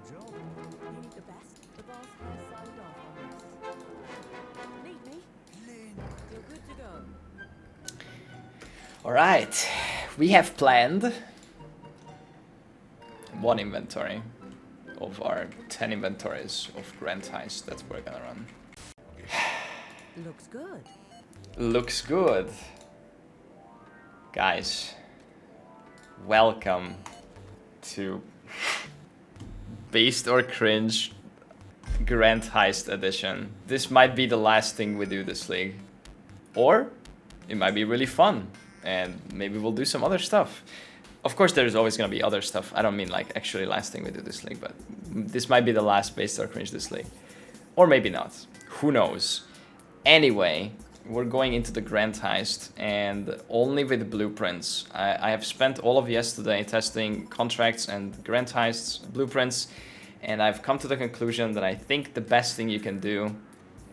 You need the best. The boss has signed off on this. Need me? You're good to go. All right, we have planned one inventory of our 10 inventories of Grand Heist that we're gonna run. Looks good. Looks good. Guys, welcome to Based or Cringe Grand Heist Edition. This might be the last thing we do this league. Or it might be really fun and maybe we'll do some other stuff. Of course there's always gonna be other stuff. I don't mean like actually last thing we do this league, but this might be the last Based or Cringe this league. Or maybe not. Who knows? Anyway, we're going into the Grand Heist and only with blueprints. I have spent all of yesterday testing contracts and Grand Heists blueprints, and I've come to the conclusion that I think the best thing you can do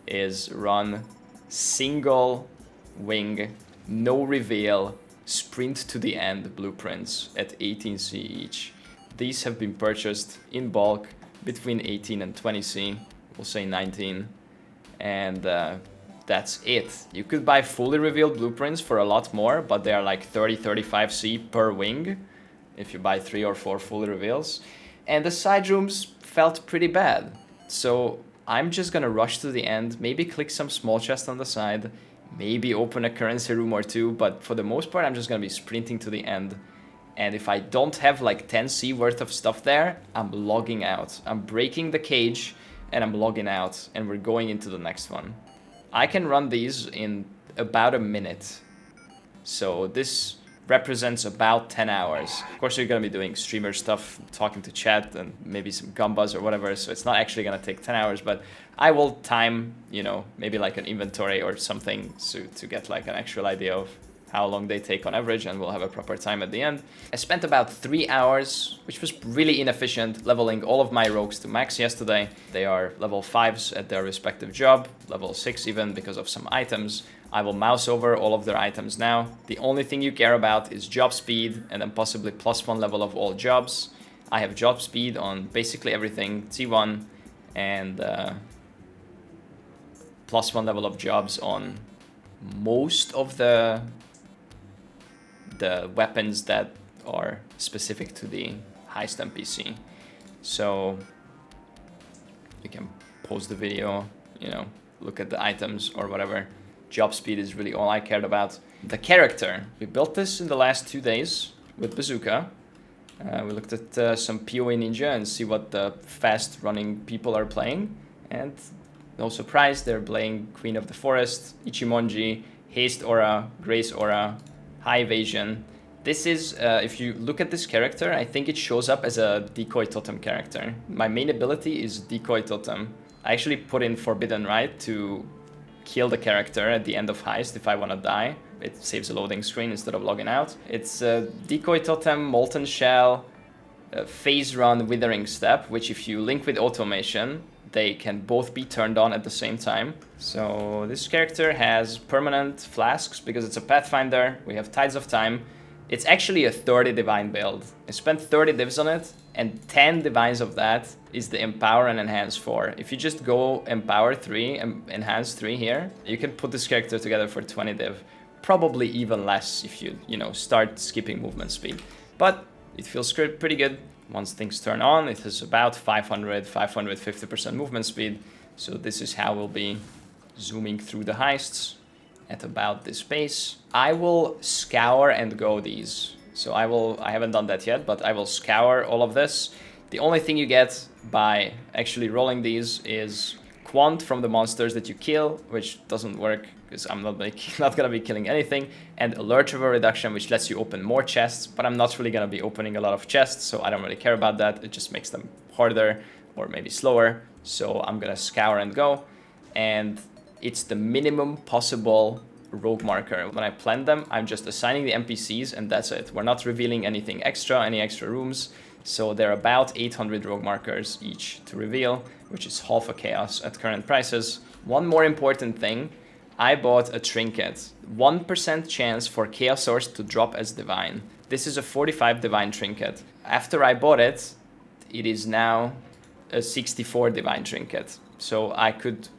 is run single wing, no reveal, sprint to the end blueprints at 18C each. These have been purchased in bulk between 18 and 20C, we'll say 19, and that's it. You could buy fully revealed blueprints for a lot more, but they are like 30-35C per wing if you buy 3 or 4 fully reveals. And the side rooms felt pretty bad. So I'm just gonna rush to the end, maybe click some small chest on the side, maybe open a currency room or two, but for the most part I'm just gonna be sprinting to the end. And if I don't have like 10C worth of stuff there, I'm logging out. I'm breaking the cage and I'm logging out, and we're going into the next one. I can run these in about a minute. So this represents about 10 hours. Of course, you're gonna be doing streamer stuff, talking to chat and maybe some gumbas or whatever. So it's not actually gonna take 10 hours, but I will time, you know, maybe like an inventory or something to get like an actual idea of how long they take on average, and we'll have a proper time at the end. I spent about 3 hours, which was really inefficient, leveling all of my rogues to max yesterday. They are level 5s at their respective job, level 6 even because of some items. I will mouse over all of their items now. The only thing you care about is job speed and then possibly +1 level of all jobs. I have job speed on basically everything, T1, and +1 level of jobs on most of the weapons that are specific to the Heist NPC. So you can pause the video, you know, look at the items or whatever. Job speed is really all I cared about. The character, we built this in the last 2 days with Bazooka. We looked at some PoE Ninja and see what the fast running people are playing. And no surprise, they're playing Queen of the Forest, Ichimonji, Haste Aura, Grace Aura, High Evasion. This is, if you look at this character, I think it shows up as a Decoy Totem character. My main ability is Decoy Totem. I actually put in Forbidden Right to kill the character at the end of Heist if I want to die. It saves a loading screen instead of logging out. It's Decoy Totem, Molten Shell, Phase Run, Withering Step, which if you link with Automation, they can both be turned on at the same time. So this character has permanent flasks because it's a Pathfinder. We have Tides of Time. It's actually a 30 Divine build. I spent 30 divs on it, and 10 Divines of that is the Empower and Enhance 4. If you just go Empower 3 and Enhance 3 here, you can put this character together for 20 div. Probably even less if you know, start skipping movement speed. But it feels pretty good. Once things turn on, it has about 550% movement speed. So this is how we'll be zooming through the heists at about this pace. I will scour and go these. So I haven't done that yet, but I will scour all of this. The only thing you get by actually rolling these is Quant from the monsters that you kill, which doesn't work because I'm not gonna be killing anything, and Alert River Reduction, which lets you open more chests, but I'm not really gonna be opening a lot of chests, so I don't really care about that. It just makes them harder or maybe slower. So I'm gonna scour and go, and it's the minimum possible rogue marker. When I plan them, I'm just assigning the NPCs and that's it. We're not revealing anything extra, any extra rooms. So they're about 800 rogue markers each to reveal, which is half a chaos at current prices. One more important thing, I bought a trinket. 1% chance for Chaos Source to drop as divine. This is a 45 divine trinket. After I bought it, it is now a 64 divine trinket. So I could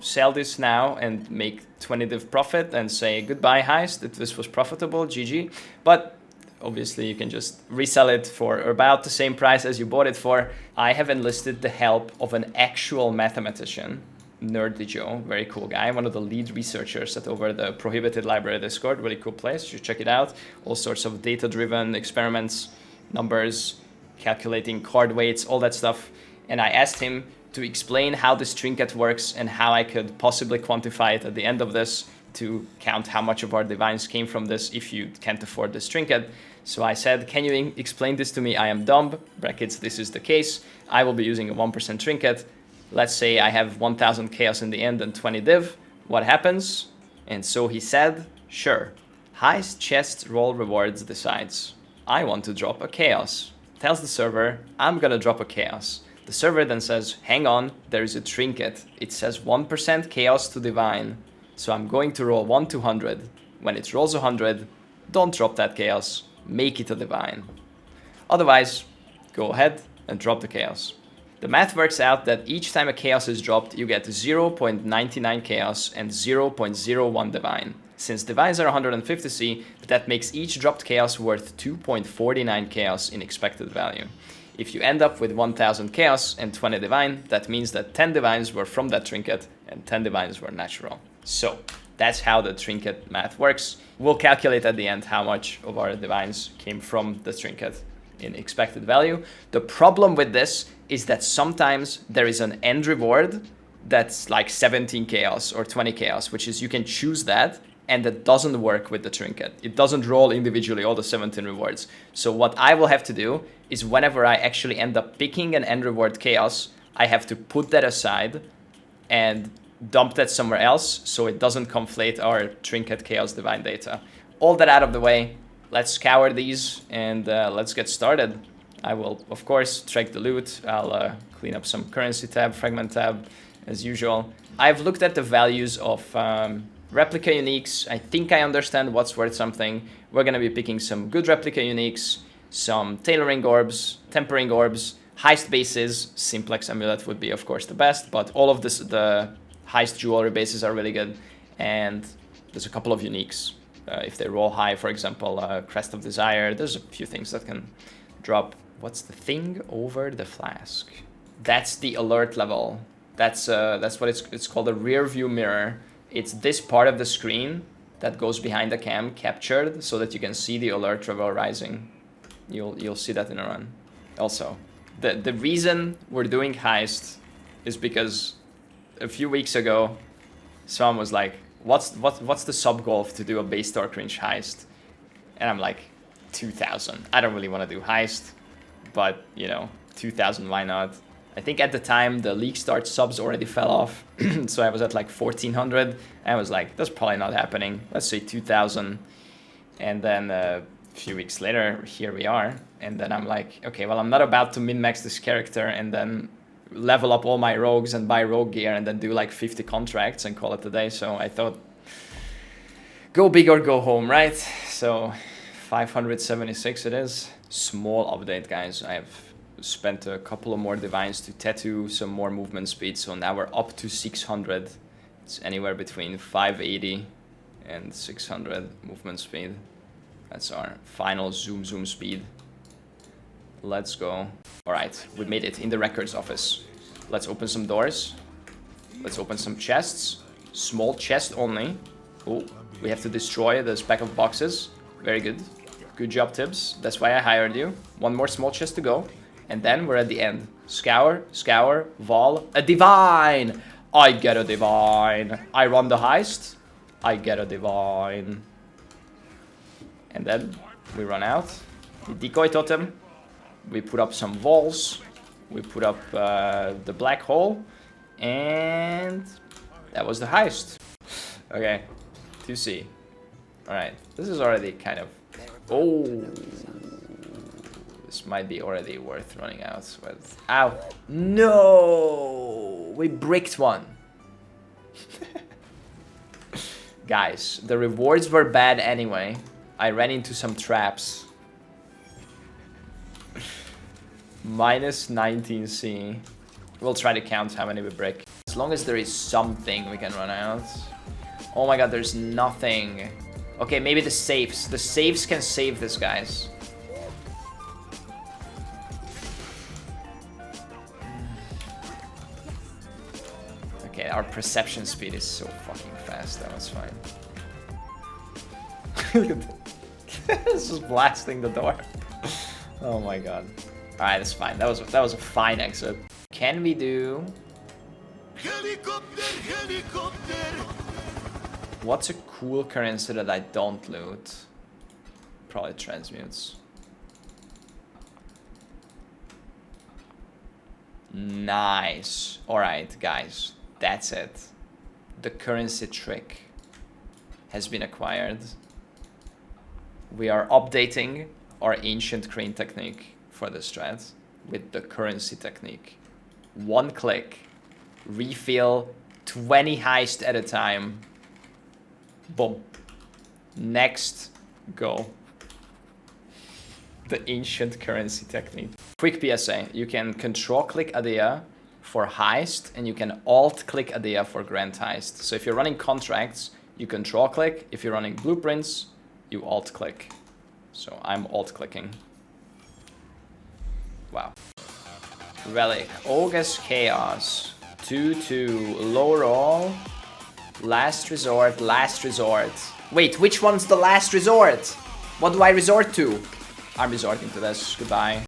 sell this now and make 20 div profit and say goodbye Heist, that this was profitable, GG. But obviously you can just resell it for about the same price as you bought it for. I have enlisted the help of an actual mathematician, Nerdy Joe, very cool guy, one of the lead researchers at over the Prohibited Library Discord, really cool place, you should check it out. All sorts of data-driven experiments, numbers, calculating card weights, all that stuff. And I asked him to explain how this trinket works and how I could possibly quantify it at the end of this to count how much of our divines came from this if you can't afford this trinket. So I said, can you explain this to me? I am dumb, brackets, this is the case. I will be using a 1% trinket. Let's say I have 1000 chaos in the end and 20 div. What happens? And so he said, sure. Heist chest roll rewards decides. I want to drop a chaos. Tells the server, I'm gonna drop a chaos. The server then says, hang on, there is a trinket. It says 1% chaos to divine. So I'm going to roll 1 to 100. When it rolls 100, don't drop that chaos. Make it a divine. Otherwise, go ahead and drop the chaos. The math works out that each time a chaos is dropped, you get 0.99 chaos and 0.01 divine. Since divines are 150C, that makes each dropped chaos worth 2.49 chaos in expected value. If you end up with 1000 chaos and 20 divine, that means that 10 divines were from that trinket and 10 divines were natural. So that's how the trinket math works. We'll calculate at the end how much of our divines came from the trinket in expected value. The problem with this is that sometimes there is an end reward that's like 17 chaos or 20 chaos, which is you can choose that, and that doesn't work with the trinket. It doesn't roll individually all the 17 rewards. So what I will have to do is whenever I actually end up picking an end reward chaos, I have to put that aside and dump that somewhere else so it doesn't conflate our trinket chaos divine data. All that out of the way, let's scour these and let's get started. I will, of course, track the loot. I'll clean up some currency tab, fragment tab, as usual. I've looked at the values of replica uniques. I think I understand what's worth something. We're going to be picking some good replica uniques, some tailoring orbs, tempering orbs, heist bases. Simplex amulet would be, of course, the best, but all of this, the heist jewelry bases are really good. And there's a couple of uniques. If they roll high, for example, Crest of Desire, there's a few things that can drop. What's the thing over the flask? That's the alert level. That's what it's called, a rear view mirror. It's this part of the screen that goes behind the cam captured so that you can see the alert level rising. You'll see that in a run. Also, the reason we're doing heist is because a few weeks ago, someone was like, what's the sub goal to do a base store cringe heist? And I'm like, 2000. I don't really want to do heist, but you know, 2000, why not? I think at the time the league start subs already fell off, so I was at like 1400. I was like, that's probably not happening. Let's say 2000. And then a few weeks later, here we are. And then I'm like, okay, well, I'm not about to min-max this character and then level up all my rogues and buy rogue gear and then do like 50 contracts and call it a day. So I thought, go big or go home, right? So 576 it is. Small update, guys. I have spent a couple of more divines to tattoo some more movement speed. So now we're up to 600. It's anywhere between 580 and 600 movement speed. That's our final zoom speed. Let's go. All right, we made it in the records office. Let's open some doors. Let's open some chests. Small chest only. Oh, we have to destroy the stack of boxes. Very good. Good job, Tibbs. That's why I hired you. One more small chest to go. And then we're at the end. Scour, scour, vol, a divine. I get a divine. I run the heist. I get a divine. And then we run out. The decoy totem. We put up some walls. We put up the black hole. And that was the heist. Okay, 2C. Alright, this is already kind of... Oh, this might be already worth running out with. Ow! No! We bricked one. Guys, the rewards were bad anyway. I ran into some traps. Minus 19C. We'll try to count how many we break. As long as there is something we can run out. Oh my god, there's nothing. Okay, maybe the safes. The safes can save this, guys. Okay, our perception speed is so fucking fast. That was fine. Look at that. It's just blasting the door. Oh my god. Alright, that's fine. That was a fine exit. Can we do... Helicopter, helicopter. What's a cool currency that I don't loot? Probably transmutes. Nice. Alright, guys. That's it. The currency trick has been acquired. We are updating our ancient crane technique for the strat with the currency technique. 1 click, refill 20 heist at a time. Boom. Next, go. The ancient currency technique. Quick PSA, you can control click Adea for heist and you can alt click Adea for grand heist. So if you're running contracts, you control click. If you're running blueprints, you alt click. So I'm alt clicking. Wow. Relic, August Chaos, 2-2, low roll, last resort, last resort. Wait, which one's the last resort? What do I resort to? I'm resorting to this, goodbye.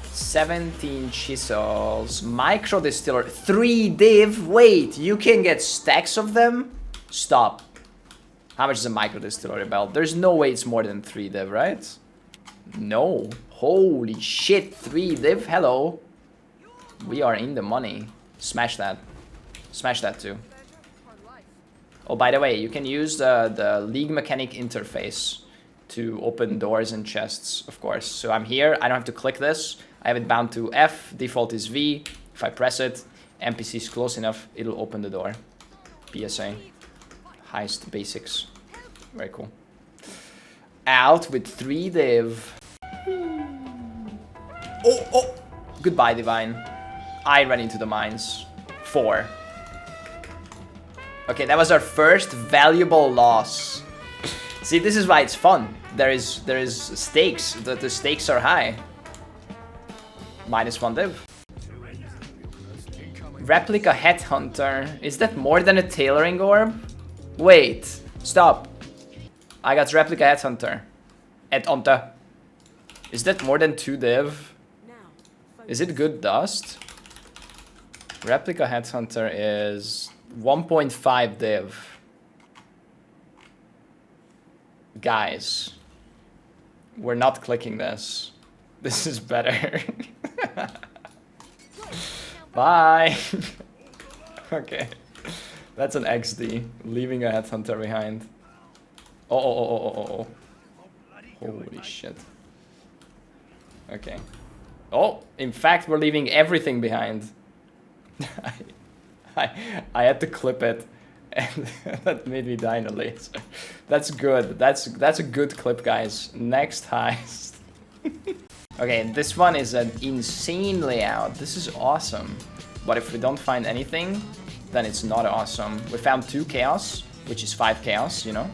17 chisels, micro distiller, 3 div, wait, you can get stacks of them? Stop. How much is a micro distillery belt? There's no way it's more than 3 div, right? No. Holy shit, 3 div, hello. We are in the money. Smash that. Smash that too. Oh, by the way, you can use the League Mechanic interface to open doors and chests, of course. So I'm here, I don't have to click this. I have it bound to F, default is V. If I press it, NPC is close enough, it'll open the door. PSA. Heist basics. Very cool. Out with 3 div. Oh, oh! Goodbye, Divine. I ran into the mines. 4. Okay, that was our first valuable loss. See, this is why it's fun. There is stakes. The stakes are high. -1 div. Replica Headhunter. Is that more than a tailoring orb? Wait. Stop. I got Replica Headhunter. Headhunter. Is that more than 2 div? Is it good dust? Replica Headhunter is 1.5 div. Guys, we're not clicking this. This is better. Bye. Okay, that's an XD. Leaving a Headhunter behind. Oh. Holy shit. Okay. Oh, in fact, we're leaving everything behind. I had to clip it, and that made me die in a laser. That's good. That's a good clip, guys. Next heist. Okay, this one is an insane layout. This is awesome. But if we don't find anything, then it's not awesome. We found 2 chaos, which is 5 chaos, you know.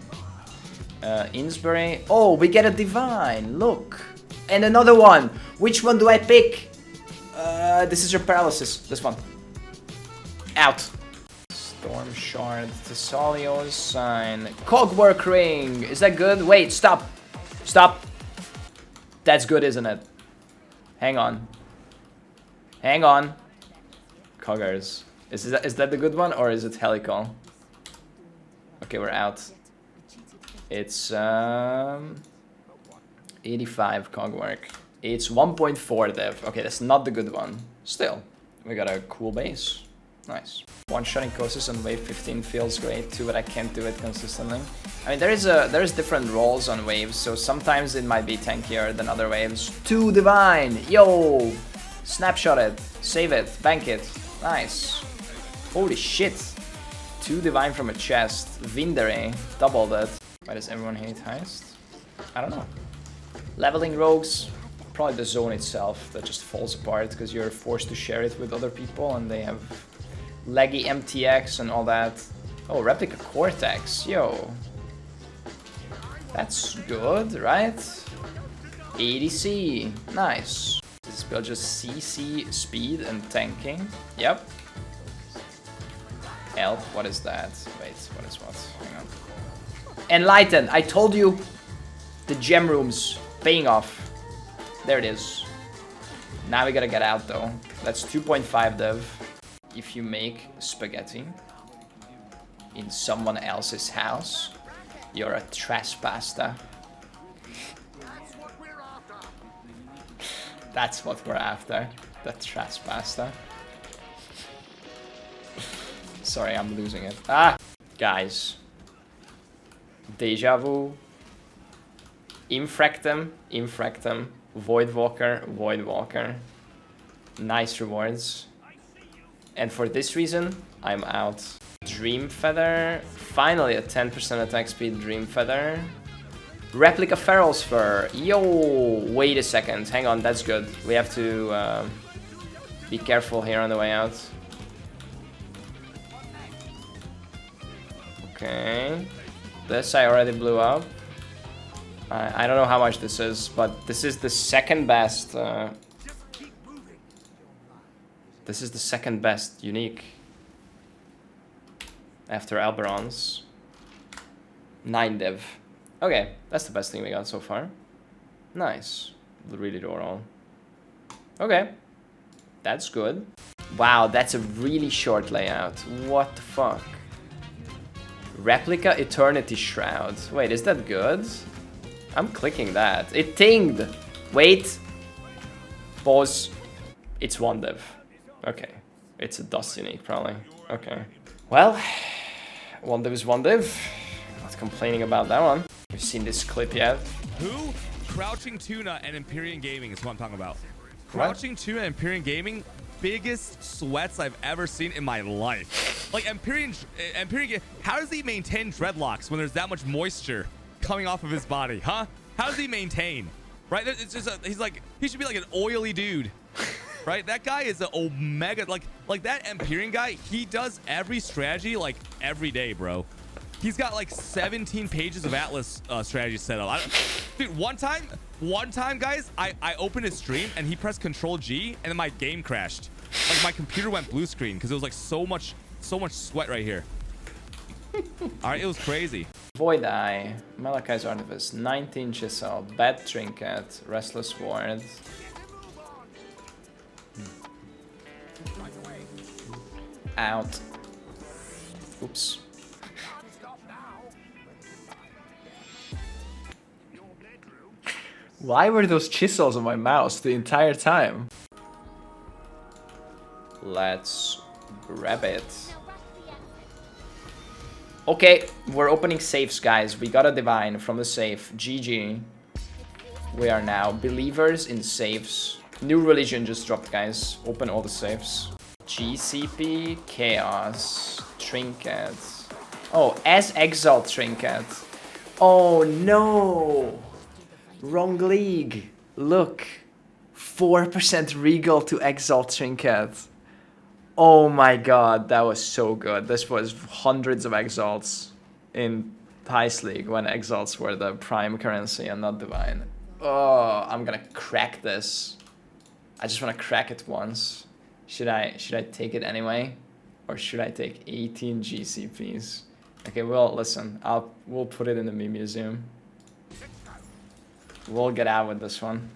Innsbury. Oh, we get a divine. Look. And another one. Which one do I pick? This is your paralysis. This one. Out. Storm Shard. Thessalio's sign. Cogwork ring. Is that good? Wait, stop. Stop. That's good, isn't it? Hang on. Hang on. Coggers. Is that the good one or is it helical? Okay, we're out. It's 85 cogwork. It's 1.4 div. Okay, that's not the good one. Still, we got a cool base. Nice. One-shotting Kosis on wave 15 feels great too, but I can't do it consistently. I mean, there's different roles on waves, so sometimes it might be tankier than other waves. 2 divine, yo! Snapshot it, save it, bank it. Nice. Holy shit. 2 divine from a chest. Vindere, doubled it. Why does everyone hate Heist? I don't know. Leveling rogues, probably the zone itself that just falls apart because you're forced to share it with other people and they have laggy MTX and all that. Oh, replica Cortex, yo. That's good, right? ADC, nice. This build just CC speed and tanking. Yep. Help, what is that? Wait, what is what? Hang on. Enlighten, I told you the gem rooms paying off. There it is. Now we gotta get out though. That's 2.5 dev. If you make spaghetti in someone else's house, you're a trespasser. That's what we're after. The trespasser. Sorry, I'm losing it. Ah! Guys. Deja vu. Infractum. Infractum. Voidwalker. Voidwalker. Nice rewards. And for this reason, I'm out. Dream Feather. Finally a 10% attack speed Dream Feather. Replica Feral Spur. Yo! Wait a second. Hang on, that's good. We have to be careful here on the way out. Okay. This I already blew up. I don't know how much this is, but this is the second best. This is the second best unique. After Alberon's. 9 div. Okay, that's the best thing we got so far. Nice. Really all. Okay. That's good. Wow, that's a really short layout. What the fuck? Replica Eternity Shroud. Wait, is that good? I'm clicking that. It tinged. Wait. Pause. It's 1 div. Okay. It's a dust unique, probably. Okay. Well, 1 div is 1 div. Not complaining about that one. We've seen this clip yet. Who? Crouching Tuna and Empyrean Gaming is what I'm talking about. Crouching Tuna and Empyrean Gaming, biggest sweats I've ever seen in my life. Like Empyrean, how does he maintain dreadlocks when there's that much moisture coming off of his body, huh? How does he maintain? Right? It's just he should be like an oily dude. Right? That guy is an omega, like that Empyrean guy, he does every strategy like every day, bro. He's got like 17 pages of Atlas strategy set up. Dude, one time, guys, I opened his stream and he pressed Control G and then my game crashed. Like my computer went blue screen because it was like so much sweat right here. All right, it was crazy. Void Eye, Malachai's Artifice, 19 Chisel, Bad Trinket, Restless Ward. Out. Oops. Why were those chisels on my mouse the entire time? Let's grab it. Okay, we're opening safes, guys. We got a divine from the safe. GG. We are now believers in safes. New religion just dropped, guys. Open all the safes. GCP, Chaos, Trinket. Oh, as Exalt Trinket. Oh no! Wrong league. Look. 4% Regal to Exalt Trinket. Oh my god, that was so good. This was hundreds of Exalts in Heist League when Exalts were the prime currency and not divine. Oh, I'm gonna crack this. I just wanna crack it once. Should I take it anyway? Or should I take 18 GCPs? Okay, well, listen. We'll put it in the meme museum. We'll get out with this one.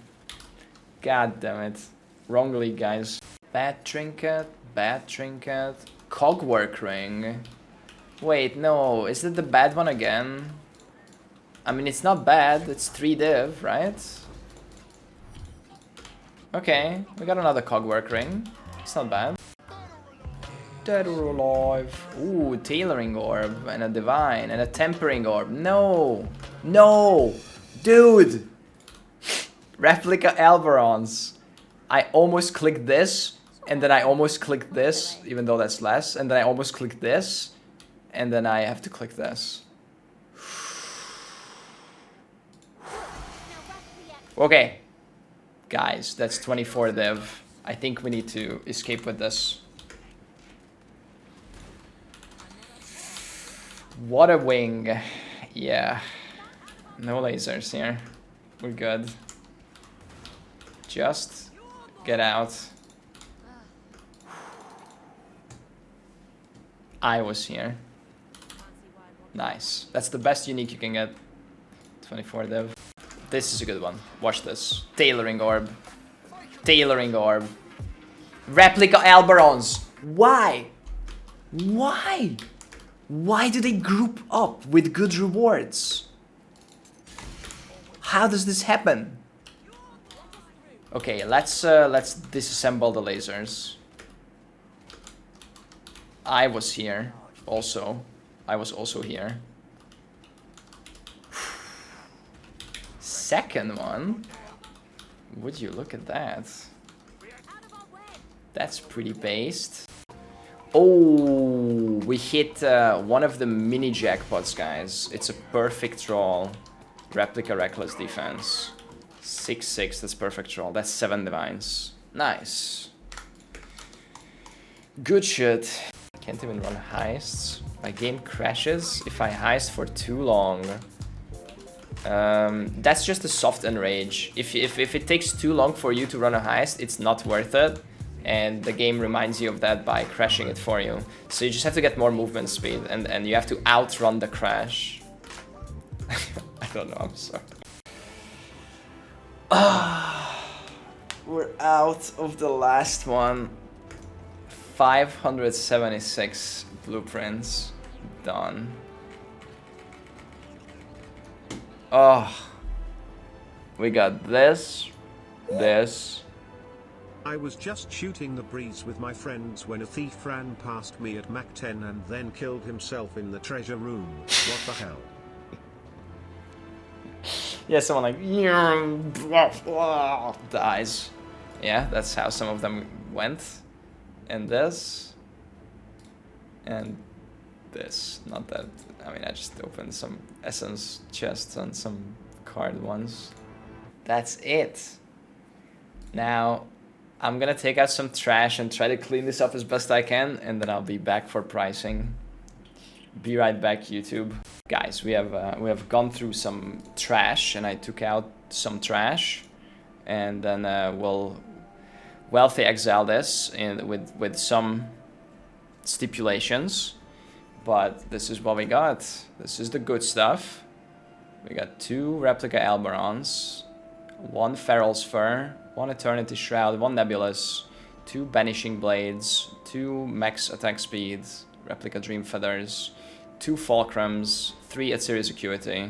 God damn it. Wrong league, guys. Bad Trinket, Bad Trinket. Cogwork Ring. Wait, no. Is it the bad one again? I mean, it's not bad. It's 3 div, right? Okay, we got another Cogwork Ring. It's not bad. Dead or alive. Ooh, Tailoring Orb and a Divine and a Tempering Orb. No! No! Dude! Replica Alberons. I almost clicked this, and then I almost clicked this, even though that's less, and then I almost clicked this, and then I have to click this. Okay. Guys, that's 24 div. I think we need to escape with this. What a wing. Yeah. No lasers here. We're good. Just get out. I was here. Nice. That's the best unique you can get. 24 div. This is a good one. Watch this. Tailoring orb. Tailoring orb. Replica Alberons. Why? Why? Why do they group up with good rewards? How does this happen? Okay, let's disassemble the lasers. I was here also. I was also here. Second one. Would you look at that? That's pretty based. Oh, we hit one of the mini jackpots, guys. It's a perfect roll. Replica Reckless Defense. 6/6, that's perfect roll. That's 7 divines. Nice. Good shit. Can't even run heists. My game crashes if I heist for too long. That's just a soft enrage. If it takes too long for you to run a heist, it's not worth it. And the game reminds you of that by crashing it for you. So you just have to get more movement speed and you have to outrun the crash. I don't know, I'm sorry. We're out of the last one. 576 blueprints done. Oh, we got this. I was just shooting the breeze with my friends when a thief ran past me at Mach 10 and then killed himself in the treasure room. What the hell? Yeah, someone like dies. Yeah, that's how some of them went. And this. And this. Not that. I mean, I just opened some essence chests and some card ones. That's it. Now, I'm gonna take out some trash and try to clean this up as best I can, and then I'll be back for pricing. Be right back, YouTube. Guys, we have gone through some trash, and I took out some trash, and then we'll wealthy exile this with some stipulations. But this is what we got. This is the good stuff. We got 2 replica Alberons, 1 Feral's Fur, 1 Eternity Shroud, 1 Nebulous, 2 Banishing Blades, 2 Max Attack Speed, replica Dream Feathers, 2 Fulcrums, 3 Atziri's Acuity,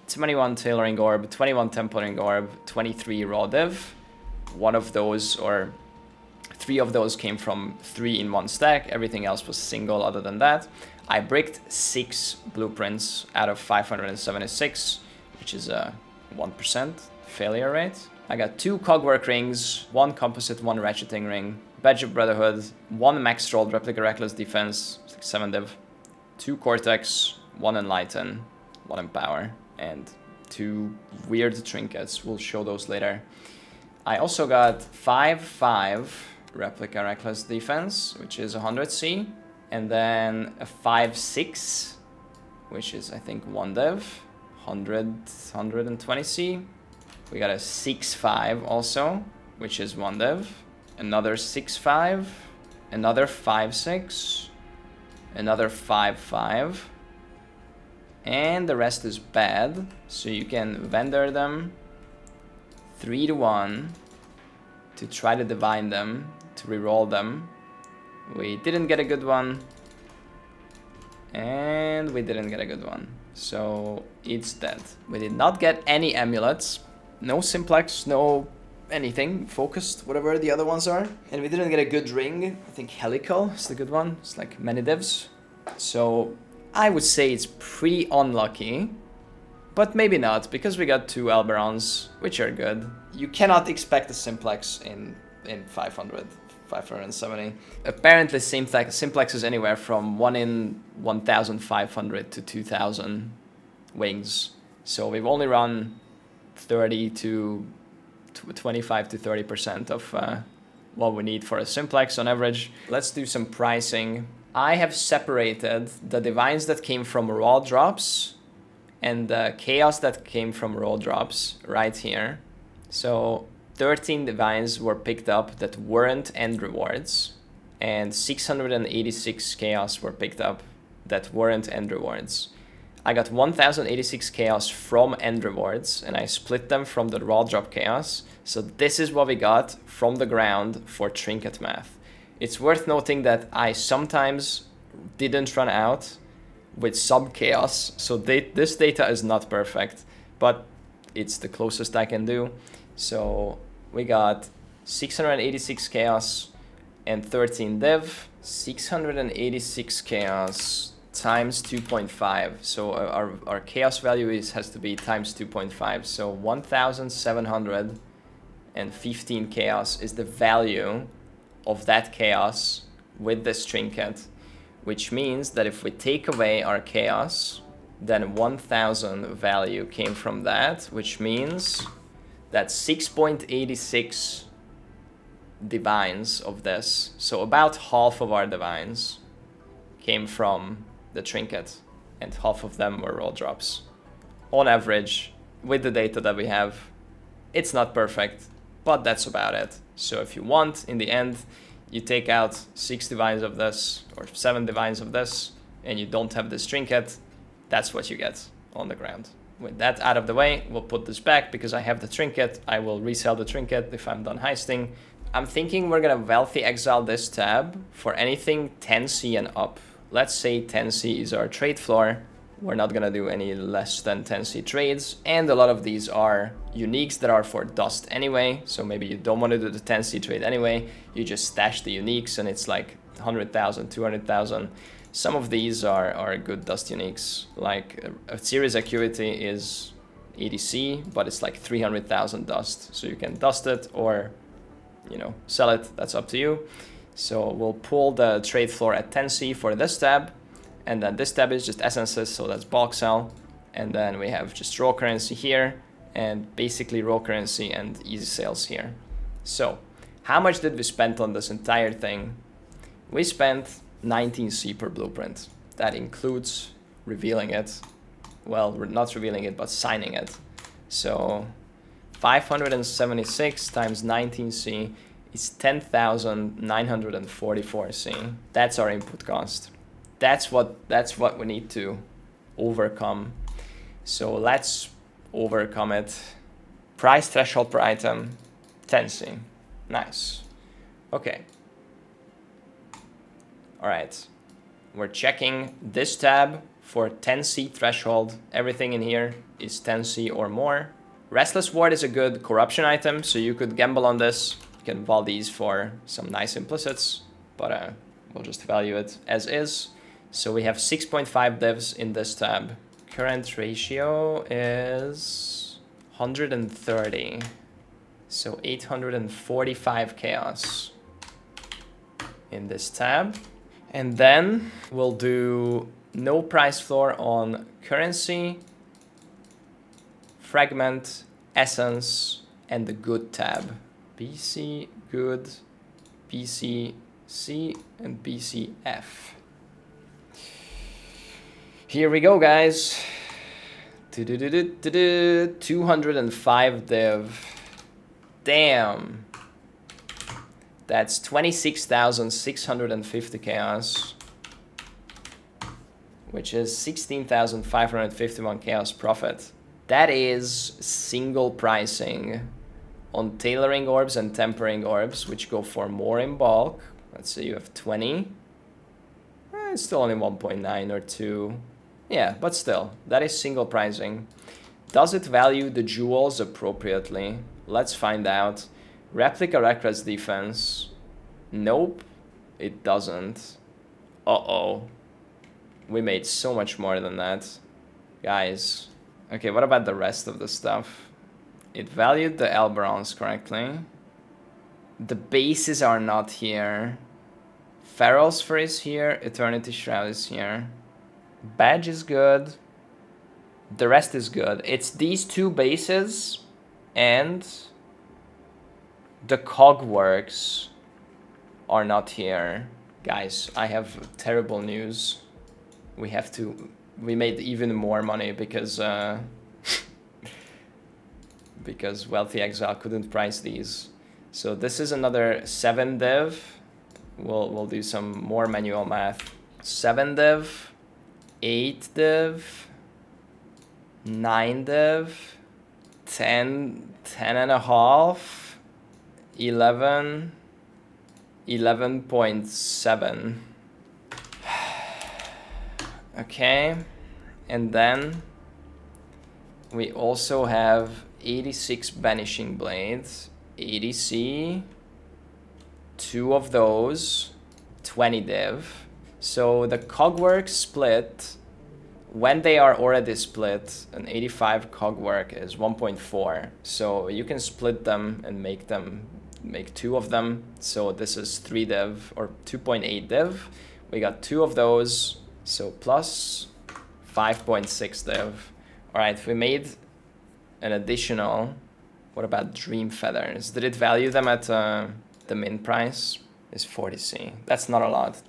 21 Tailoring Orb, 21 Templaring Orb, 23 Raw Div. One of those, or 3 of those came from 3 in 1 stack. Everything else was single other than that. I bricked 6 blueprints out of 576, which is a 1% failure rate. I got 2 Cogwork Rings, 1 Composite, 1 Ratcheting Ring, Badge of Brotherhood, 1 Max Rolled Replica Reckless Defense, 7 div, 2 Cortex, 1 Enlighten, 1 Empower, and 2 weird trinkets. We'll show those later. I also got 5/5 Replica Reckless Defense, which is 100C, and then a 5/6, which is I think 1 div, 120C. We got a 6/5 also, which is 1 div, another 6/5, another 5/6, another 5/5, and the rest is bad, so you can vendor them 3-1 to try to divine them, to reroll them. We didn't get a good one, and we didn't get a good one, so it's dead. We did not get any amulets, no simplex, no anything, focused, whatever the other ones are, and we didn't get a good ring. I think helical is the good one. It's like many divs, so I would say it's pretty unlucky. But maybe not, because we got 2 Alberons, which are good. You cannot expect a simplex in 570. Apparently simplex is anywhere from 1 in 1,500 to 2,000 wings. So we've only run 30 to 25 to 30% of what we need for a simplex on average. Let's do some pricing. I have separated the divines that came from raw drops and the chaos that came from raw drops right here. So 13 divines were picked up that weren't end rewards, and 686 chaos were picked up that weren't end rewards. I got 1086 chaos from end rewards, and I split them from the raw drop chaos. So this is what we got from the ground for trinket math. It's worth noting that I sometimes didn't run out with sub chaos, so this data is not perfect, but it's the closest I can do. So we got 686 chaos and 13 div, 686 chaos times 2.5. So our chaos value has to be times 2.5. So 1715 chaos is the value of that chaos with this trinket, which means that if we take away our chaos, then 1000 value came from that, which means that 6.86 divines of this, so about half of our divines came from the trinket, and half of them were raw drops. On average, with the data that we have, it's not perfect, but that's about it. So if you want, in the end, you take out 6 divines of this, or 7 divines of this, and you don't have this trinket, that's what you get on the ground. With that out of the way, we'll put this back because I have the trinket. I will resell the trinket if I'm done heisting. I'm thinking we're gonna wealthy exile this tab for anything 10C and up. Let's say 10C is our trade floor. We're not gonna do any less than 10C trades, and a lot of these are uniques that are for dust anyway, so maybe you don't want to do the 10C trade anyway, you just stash the uniques and it's like 100,000, 200,000. Some of these are good dust uniques, like a series acuity is 80C, but it's like 300,000 dust, so you can dust it or, you know, sell it, that's up to you. So we'll pull the trade floor at 10C for this tab. And then this tab is just essences, so that's bulk sell. And then we have just raw currency here, and basically raw currency and easy sales here. So how much did we spend on this entire thing? We spent 19C per blueprint. That includes revealing it. Well, not revealing it, but signing it. So 576 times 19C is 10,944C. That's our input cost. That's what we need to overcome. So let's overcome it. Price threshold per item, 10C. Nice. Okay. All right. We're checking this tab for 10C threshold. Everything in here is 10C or more. Restless Ward is a good corruption item, so you could gamble on this. You can vol these for some nice implicits, but we'll just value it as is. So we have 6.5 divs in this tab. Current ratio is 130. So 845 chaos in this tab. And then we'll do no price floor on currency, fragment, essence, and the good tab. BC, good, BCC, and BCF. Here we go, guys. 205 div. Damn. That's 26,650 chaos, which is 16,551 chaos profit. That is single pricing on tailoring orbs and tempering orbs, which go for more in bulk. Let's say you have 20. It's still only 1.9 or 2. Yeah, but still, that is single pricing. Does it value the jewels appropriately? Let's find out. Replica Rekras defense. Nope, it doesn't. Uh-oh. We made so much more than that. Guys. Okay, what about the rest of the stuff? It valued the Elberons correctly. The bases are not here. Feral Sphere is here. Eternity Shroud is here. Badge is good. The rest is good. It's these two bases and The cogworks are not here. Guys, I have terrible news. We made even more money because because Wealthy Exile couldn't price these. So this is another 7 div. We'll do some more manual math. 7 div, 8 div, 9 div, 10, 10 and a half, 11, 11.7. Okay, and then we also have 86 Banishing Blades, 80C, 2 of those, 20 div. So the cogwork split, when they are already split, an 85 cogwork is 1.4. So you can split them and make 2 of them. So this is 3 div or 2.8 div. We got 2 of those, so plus 5.6 div. All right, we made an additional. What about Dream Feathers? Did it value them at the min price? Is 40C. That's not a lot.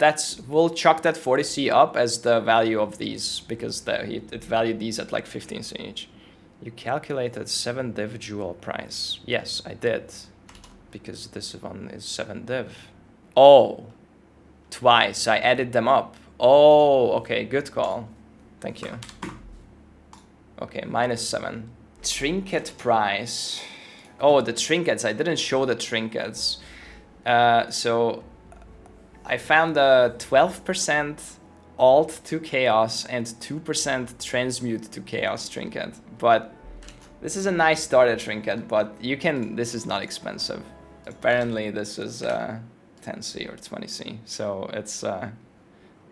We'll chuck that 40C up as the value of these because it valued these at like 15C each. You calculated 7 div jewel price. Yes, I did. Because this one is 7 div. Oh, twice. I added them up. Oh, okay, good call. Thank you. Okay, -7. Trinket price. Oh, the trinkets. I didn't show the trinkets. So I found a 12% alt to chaos and 2% transmute to chaos trinket. But this is a nice starter trinket, but this is not expensive. Apparently this is 10C or 20C. So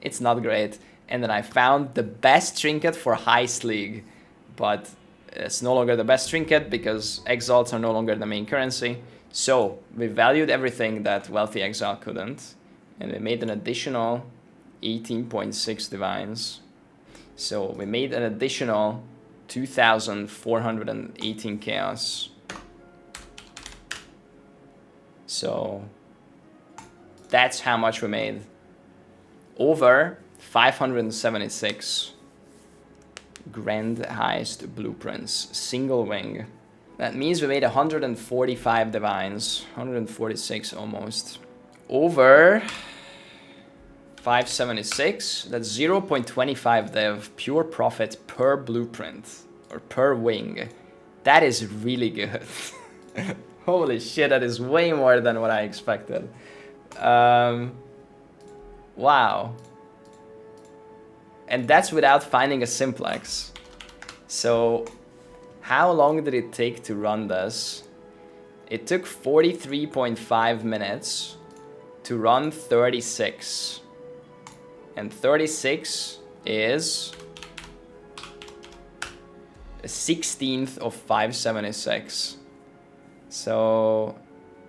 it's not great. And then I found the best trinket for Heist League, but it's no longer the best trinket because exalts are no longer the main currency. So we valued everything that Wealthy Exile couldn't, and we made an additional 18.6 divines. So we made an additional 2,418 chaos. So that's how much we made. Over 576 Grand Heist blueprints, single wing. That means we made 145 divines, 146 almost. Over 576, that's 0.25 div pure profit per blueprint or per wing. That is really good. Holy shit, that is way more than what I expected. Wow. And that's without finding a simplex. So how long did it take to run this? It took 43.5 minutes to run 36. And 36 is a 16th of 576. So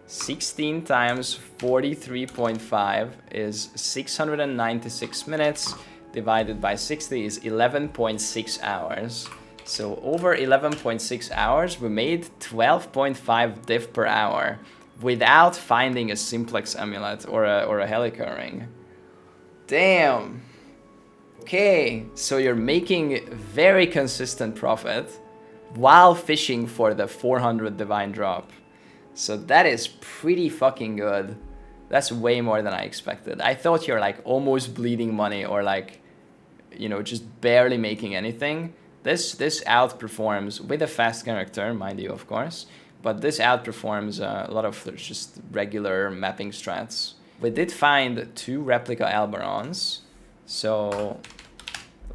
16 times 43.5 is 696 minutes. Divided by 60 is 11.6 hours. So over 11.6 hours, we made 12.5 div per hour without finding a simplex amulet or a helica ring. Damn. Okay, so you're making very consistent profit while fishing for the 400 divine drop. So that is pretty fucking good. That's way more than I expected. I thought you're like almost bleeding money or like, you know, just barely making anything. This outperforms with a fast character, mind you, of course, but this outperforms a lot of just regular mapping strats. We did find 2 replica Alberons, so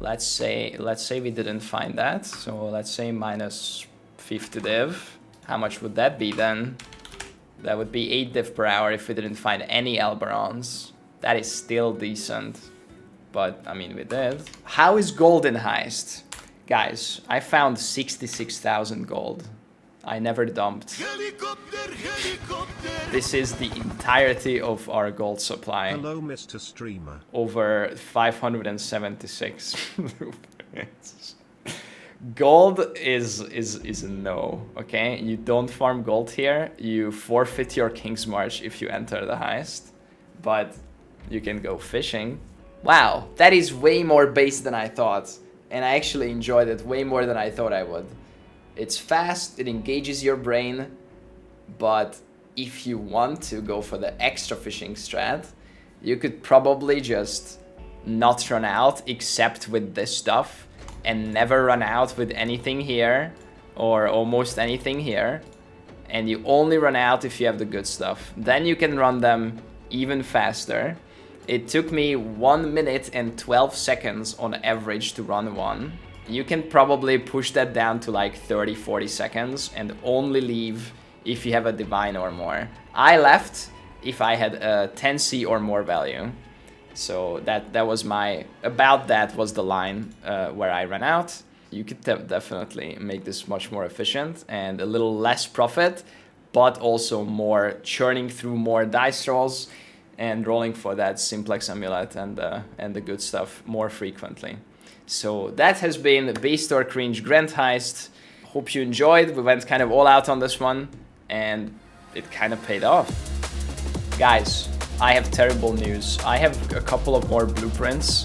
let's say we didn't find that. So let's say minus 50 div. How much would that be then? That would be 8 div per hour if we didn't find any Alberons. That is still decent, but I mean we did. How is gold in Heist? Guys, I found 66,000 gold. I never dumped. Helicopter, helicopter. This is the entirety of our gold supply. Hello, Mr. Streamer. Over 576 blueprints. Gold is a no, okay? You don't farm gold here. You forfeit your King's March if you enter the heist. But you can go fishing. Wow, that is way more base than I thought. And I actually enjoyed it way more than I thought I would. It's fast, it engages your brain. But if you want to go for the extra fishing strat, you could probably just not run out except with this stuff. And never run out with anything here or almost anything here, and you only run out if you have the good stuff. Then you can run them even faster. It took me 1 minute and 12 seconds on average to run one. You can probably push that down to like 30-40 seconds and only leave if you have a divine or more. I left if I had a 10C or more value. So that was my, about that was the line where I ran out. You could definitely make this much more efficient and a little less profit, but also more churning through more dice rolls and rolling for that simplex amulet and the good stuff more frequently. So that has been the Beast or Cringe Grand Heist. Hope you enjoyed. We went kind of all out on this one and it kind of paid off. Guys, I have terrible news. I have a couple of more blueprints